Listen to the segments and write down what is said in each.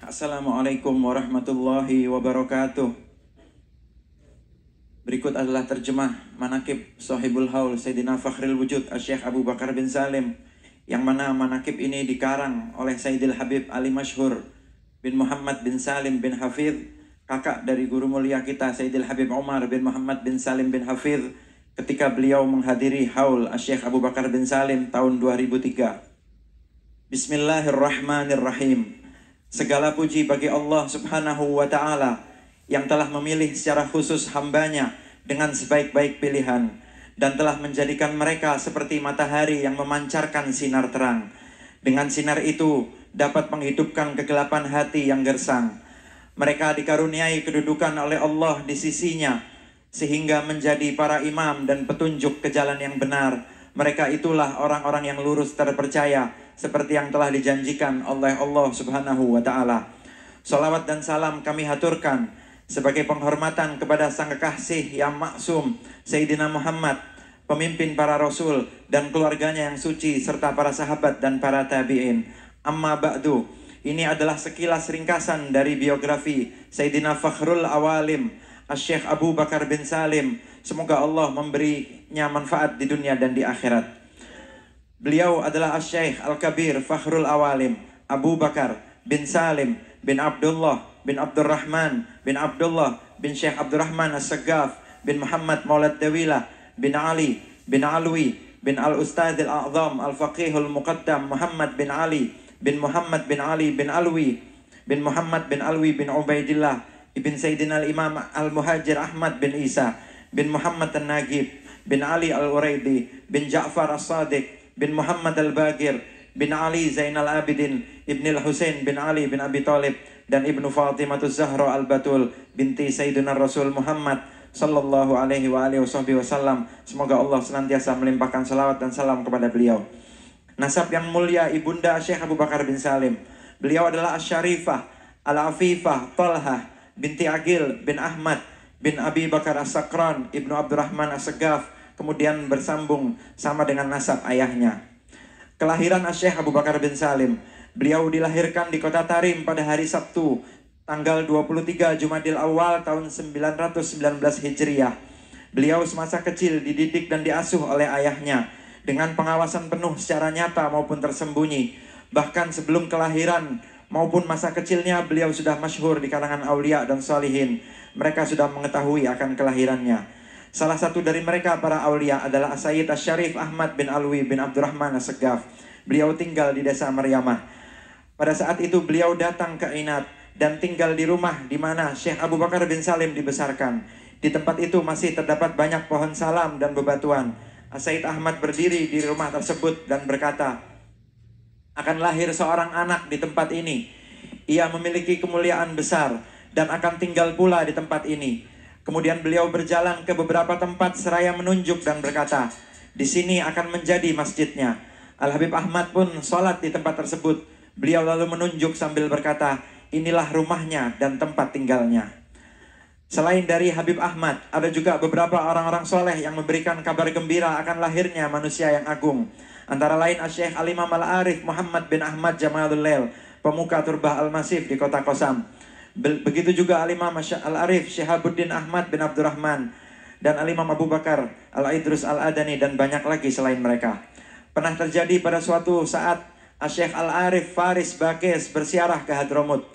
Assalamualaikum warahmatullahi wabarakatuh. Berikut adalah terjemah manakib Sahibul Haul Sayyidina Fakhril Wujud Asy-Syaikh Abu Bakar bin Salim, yang mana manakib ini dikarang oleh Sayyidil Habib Ali Masyhur bin Muhammad bin Salim bin Hafidh, kakak dari guru mulia kita Sayyidil Habib Umar bin Muhammad bin Salim bin Hafidh, ketika beliau menghadiri Haul Asy-Syaikh Abu Bakar bin Salim tahun 2003. Bismillahirrahmanirrahim. Segala puji bagi Allah Subhanahu wa Ta'ala yang telah memilih secara khusus hambanya dengan sebaik-baik pilihan dan telah menjadikan mereka seperti matahari yang memancarkan sinar terang. Dengan sinar itu dapat menghidupkan kegelapan hati yang gersang. Mereka dikaruniai kedudukan oleh Allah di sisinya sehingga menjadi para imam dan petunjuk ke jalan yang benar. Mereka itulah orang-orang yang lurus terpercaya, seperti yang telah dijanjikan oleh Allah Subhanahu wa Ta'ala. Salawat dan salam kami haturkan sebagai penghormatan kepada sang kekasih yang maksum Sayyidina Muhammad, pemimpin para rasul dan keluarganya yang suci, serta para sahabat dan para tabi'in. Amma ba'du, ini adalah sekilas ringkasan dari biografi Sayyidina Fakhrul Awalim Asy-Syaikh Abu Bakar bin Salim. Semoga Allah memberinya manfaat di dunia dan di akhirat. Beliau adalah Asy-Syaikh Al-Kabir Fakhrul Awalim Abu Bakar bin Salim bin Abdullah bin Abdurrahman bin Abdullah bin Syekh Abdurrahman As-Saggaf bin Muhammad Maulad Dawilah bin Ali bin Alwi bin Al-Ustadz Al-A'zam Al-Faqihul Muqaddam Muhammad bin Ali bin Muhammad bin Ali bin Alwi bin Muhammad bin Alwi bin Ubaidillah ibn Sayyidina Al-Imam Al-Muhajir Ahmad bin Isa bin Muhammad An-Nagib bin Ali Al-Uraidi bin Ja'far As-Sadiq bin Muhammad Al-Bagir bin Ali Zainal Abidin ibn Al-Husain bin Ali bin Abi Talib dan ibnu Fatimatuz Zahra Al-Batul binti Sayyidina Rasul Muhammad sallallahu alaihi wa alihi wasallam. Semoga Allah senantiasa melimpahkan salawat dan salam kepada beliau. Nasab yang mulia ibunda Syekh Abu Bakar bin Salim. Beliau adalah Asy-Syarifah Al-Afifah Talhah binti Aqil bin Ahmad bin Abi Bakar As-Sakran ibnu Abdurrahman As-Saggaf, kemudian bersambung sama dengan nasab ayahnya. Kelahiran Asy-Syaikh Abu Bakar bin Salim. Beliau dilahirkan di kota Tarim pada hari Sabtu, tanggal 23 Jumadil Awal tahun 919 Hijriah. Beliau semasa kecil dididik dan diasuh oleh ayahnya dengan pengawasan penuh secara nyata maupun tersembunyi. Bahkan sebelum kelahiran maupun masa kecilnya beliau sudah masyhur di kalangan aulia dan sholihin. Mereka sudah mengetahui akan kelahirannya. Salah satu dari mereka para aulia adalah Sayyid Asy-Syarif Ahmad bin Alwi bin Abdurrahman As-Saggaf. Beliau tinggal di desa Maryamah. Pada saat itu beliau datang ke Ainat dan tinggal di rumah di mana Syekh Abu Bakar bin Salim dibesarkan. Di tempat itu masih terdapat banyak pohon salam dan bebatuan. Sayyid Ahmad berdiri di rumah tersebut dan berkata, akan lahir seorang anak di tempat ini. Ia memiliki kemuliaan besar dan akan tinggal pula di tempat ini. Kemudian beliau berjalan ke beberapa tempat seraya menunjuk dan berkata, di sini akan menjadi masjidnya. Al-Habib Ahmad pun sholat di tempat tersebut. Beliau lalu menunjuk sambil berkata, inilah rumahnya dan tempat tinggalnya. Selain dari Habib Ahmad, ada juga beberapa orang-orang soleh yang memberikan kabar gembira akan lahirnya manusia yang agung. Antara lain Asy-Syaikh Al-Imam Al-Arif Muhammad bin Ahmad Jamalul Lail, pemuka Turbah Al-Masif di kota Qasam. Begitu juga Al-Imam Al-Arif Syihabuddin Ahmad bin Abdurrahman dan Al-Imam Abu Bakar Al-Idrus Al-Adani dan banyak lagi selain mereka. Pernah terjadi pada suatu saat Asy-Syaikh Al-Arif Faris Bakes berziarah ke Hadramut.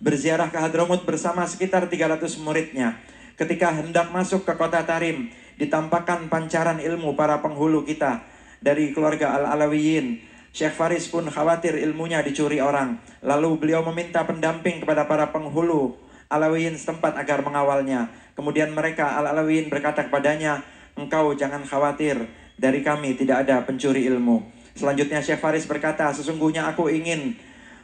Berziarah ke Hadramut bersama sekitar 300 muridnya. Ketika hendak masuk ke kota Tarim, ditampakkan pancaran ilmu para penghulu kita dari keluarga Al-Alawiyin. Syekh Faris pun khawatir ilmunya dicuri orang. Lalu beliau meminta pendamping kepada para penghulu Alawiyin setempat agar mengawalnya. Kemudian mereka Al-Alawiyin berkata kepadanya, engkau jangan khawatir, dari kami tidak ada pencuri ilmu. Selanjutnya Syekh Faris berkata, sesungguhnya aku ingin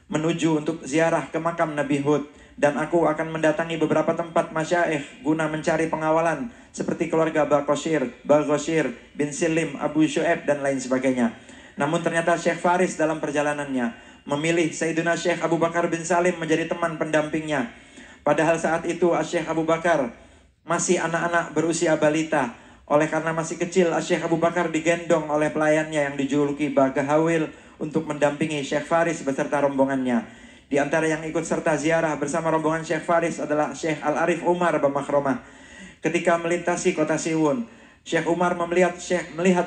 menuju untuk ziarah ke makam Nabi Hud, dan aku akan mendatangi beberapa tempat masyaikh guna mencari pengawalan seperti keluarga Baghashir bin Silim, Abu Syu'aib dan lain sebagainya. Namun ternyata Syekh Faris dalam perjalanannya memilih Sayyidina Syekh Abu Bakar bin Salim menjadi teman pendampingnya. Padahal saat itu Syekh Abu Bakar masih anak-anak berusia balita. Oleh karena masih kecil, Syekh Abu Bakar digendong oleh pelayannya yang dijuluki Bagahawil untuk mendampingi Syekh Faris beserta rombongannya. Di antara yang ikut serta ziarah bersama rombongan Syekh Faris adalah Syekh Al-Arif Umar Bamakhromah. Ketika melintasi kota Siwun, Syekh Umar melihat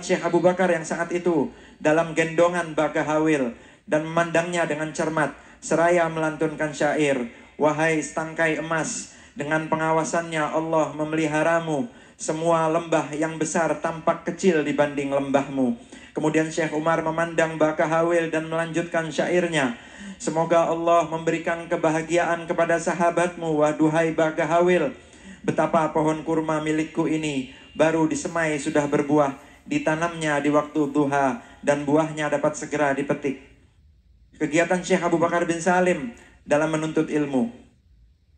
Syekh Abu Bakar yang saat itu dalam gendongan Bagahawil dan memandangnya dengan cermat seraya melantunkan syair, "Wahai setangkai emas, dengan pengawasannya Allah memeliharamu. Semua lembah yang besar tampak kecil dibanding lembahmu." Kemudian Syekh Umar memandang Bagahawil dan melanjutkan syairnya, "Semoga Allah memberikan kebahagiaan kepada sahabatmu, wahai Bagahawil. Betapa pohon kurma milikku ini baru disemai sudah berbuah, ditanamnya di waktu duha dan buahnya dapat segera dipetik." Kegiatan Syekh Abu Bakar bin Salim dalam menuntut ilmu.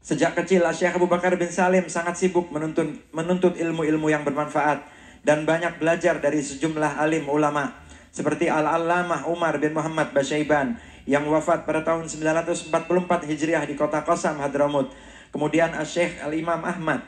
Sejak kecil Syekh Abu Bakar bin Salim sangat sibuk menuntut ilmu-ilmu yang bermanfaat dan banyak belajar dari sejumlah alim ulama seperti Al-Allamah Umar bin Muhammad Basyaiban yang wafat pada tahun 944 Hijriah di kota Qasam, Hadramut. Kemudian Syekh Al-Imam Ahmad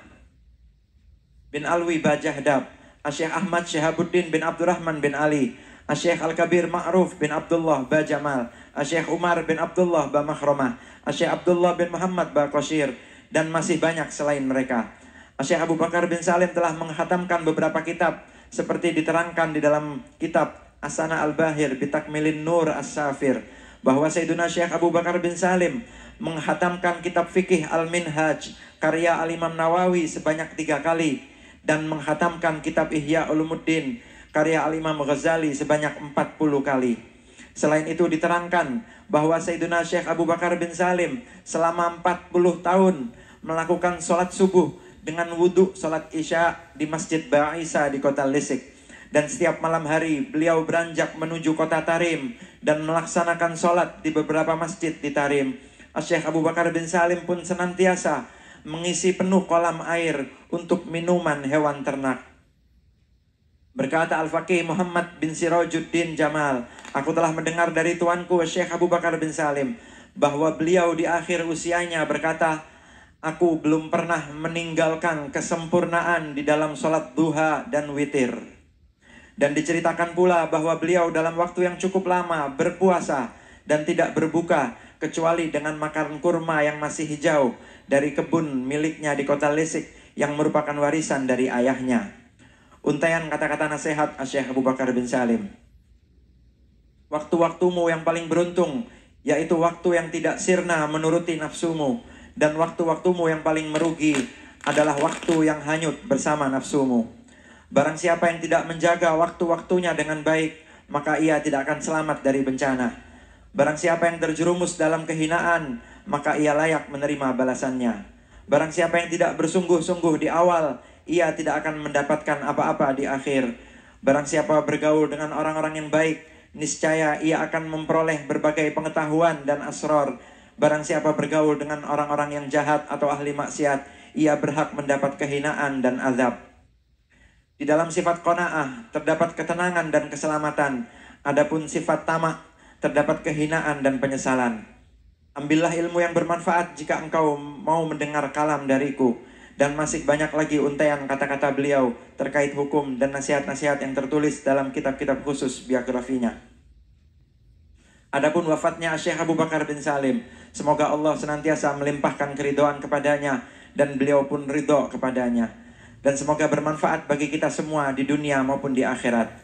bin Alwi Bajahdab, Syekh Ahmad Syihabuddin bin Abdurrahman bin Ali, Syekh Al-Kabir Ma'ruf bin Abdullah Bajamal, Syekh Umar bin Abdullah Bamakhromah, Syekh Abdullah bin Muhammad Baqashir, dan masih banyak selain mereka. Syekh Abu Bakar bin Salim telah menghatamkan beberapa kitab seperti diterangkan di dalam kitab Asana Al-Bahir Bitakmilin Nur As-Safir, bahwa Sayyiduna Syekh Abu Bakar bin Salim menghatamkan kitab fikih Al-Minhaj karya Al-Imam Nawawi sebanyak 3 kali dan menghatamkan kitab Ihya Ulumuddin karya Al-Imam Ghazali sebanyak 40 kali. Selain itu diterangkan bahwa Sayyiduna Syekh Abu Bakar bin Salim selama 40 tahun melakukan sholat subuh dengan wudhu sholat isya di Masjid Ba'isa di kota Lesik. Dan setiap malam hari beliau beranjak menuju kota Tarim dan melaksanakan sholat di beberapa masjid di Tarim. Syekh Abu Bakar bin Salim pun senantiasa mengisi penuh kolam air untuk minuman hewan ternak. Berkata Al-Faqih Muhammad bin Sirajuddin Jamal, "Aku telah mendengar dari tuanku Syekh Abu Bakar bin Salim bahwa beliau di akhir usianya berkata, 'Aku belum pernah meninggalkan kesempurnaan di dalam sholat duha dan witir.' Dan diceritakan pula bahwa beliau dalam waktu yang cukup lama berpuasa dan tidak berbuka kecuali dengan makan kurma yang masih hijau dari kebun miliknya di kota Lesik yang merupakan warisan dari ayahnya." Untaian kata-kata nasihat Syekh Abu Bakar bin Salim. "Waktu-waktumu yang paling beruntung, yaitu waktu yang tidak sirna menuruti nafsumu, dan waktu-waktumu yang paling merugi adalah waktu yang hanyut bersama nafsumu. Barang siapa yang tidak menjaga waktu-waktunya dengan baik, maka ia tidak akan selamat dari bencana. Barang siapa yang terjerumus dalam kehinaan, maka ia layak menerima balasannya. Barang siapa yang tidak bersungguh-sungguh di awal, ia tidak akan mendapatkan apa-apa di akhir. Barang siapa bergaul dengan orang-orang yang baik, niscaya ia akan memperoleh berbagai pengetahuan dan asrar. Barang siapa bergaul dengan orang-orang yang jahat atau ahli maksiat, ia berhak mendapat kehinaan dan azab." Di dalam sifat qanaah terdapat ketenangan dan keselamatan. Adapun sifat tamak terdapat kehinaan dan penyesalan. Ambillah ilmu yang bermanfaat jika engkau mau mendengar kalam dariku. Dan masih banyak lagi untaian kata-kata beliau terkait hukum dan nasihat-nasihat yang tertulis dalam kitab-kitab khusus biografinya. Adapun wafatnya Syekh Abu Bakar bin Salim, semoga Allah senantiasa melimpahkan keridhaan kepadanya dan beliau pun ridho kepadanya. Dan semoga bermanfaat bagi kita semua di dunia maupun di akhirat.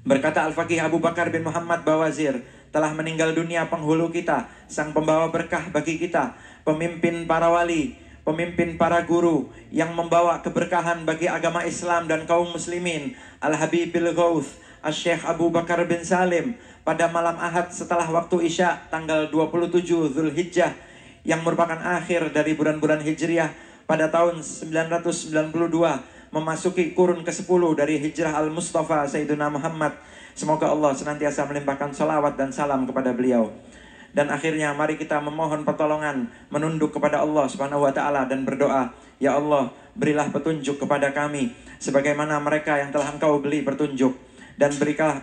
Berkata Al-Faqih Abu Bakar bin Muhammad Bawazir, "Telah meninggal dunia penghulu kita, sang pembawa berkah bagi kita, pemimpin para wali, pemimpin para guru yang membawa keberkahan bagi agama Islam dan kaum muslimin, Al-Habibil Ghauth, Syekh Abu Bakar bin Salim, pada malam Ahad setelah waktu Isya tanggal 27 Zulhijjah yang merupakan akhir dari bulan-bulan Hijriah pada tahun 992 memasuki kurun ke-10 dari Hijrah Al-Mustafa Sayyidina Muhammad. Semoga Allah senantiasa melimpahkan salawat dan salam kepada beliau. Dan akhirnya mari kita memohon pertolongan, menunduk kepada Allah Subhanahu wa taala dan berdoa, "Ya Allah, berilah petunjuk kepada kami sebagaimana mereka yang telah Engkau beri petunjuk, dan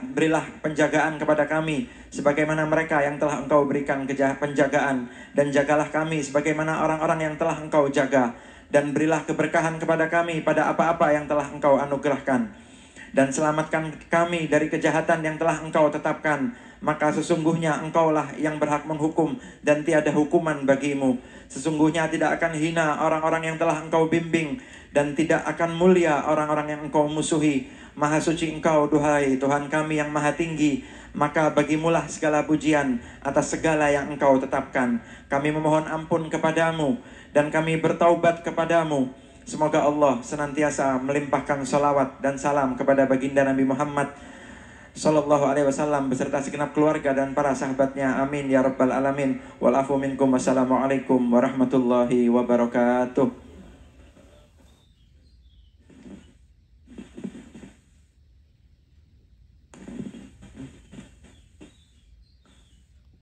berilah penjagaan kepada kami sebagaimana mereka yang telah Engkau berikan penjagaan, dan jagalah kami sebagaimana orang-orang yang telah Engkau jaga, dan berilah keberkahan kepada kami pada apa-apa yang telah Engkau anugerahkan. dan selamatkan kami dari kejahatan yang telah Engkau tetapkan. Maka sesungguhnya Engkaulah yang berhak menghukum dan tiada hukuman bagimu. Sesungguhnya tidak akan hina orang-orang yang telah Engkau bimbing, dan tidak akan mulia orang-orang yang Engkau musuhi. Maha suci Engkau, duhai Tuhan kami yang maha tinggi. Maka bagimulah segala pujian atas segala yang Engkau tetapkan. Kami memohon ampun kepadamu dan kami bertaubat kepadamu. Semoga Allah senantiasa melimpahkan salawat dan salam kepada baginda Nabi Muhammad Sallallahu alaihi wasallam beserta segenap keluarga dan para sahabatnya. Amin ya rabbal alamin. Wal afu minkum. Wassalamualaikum warahmatullahi wabarakatuh.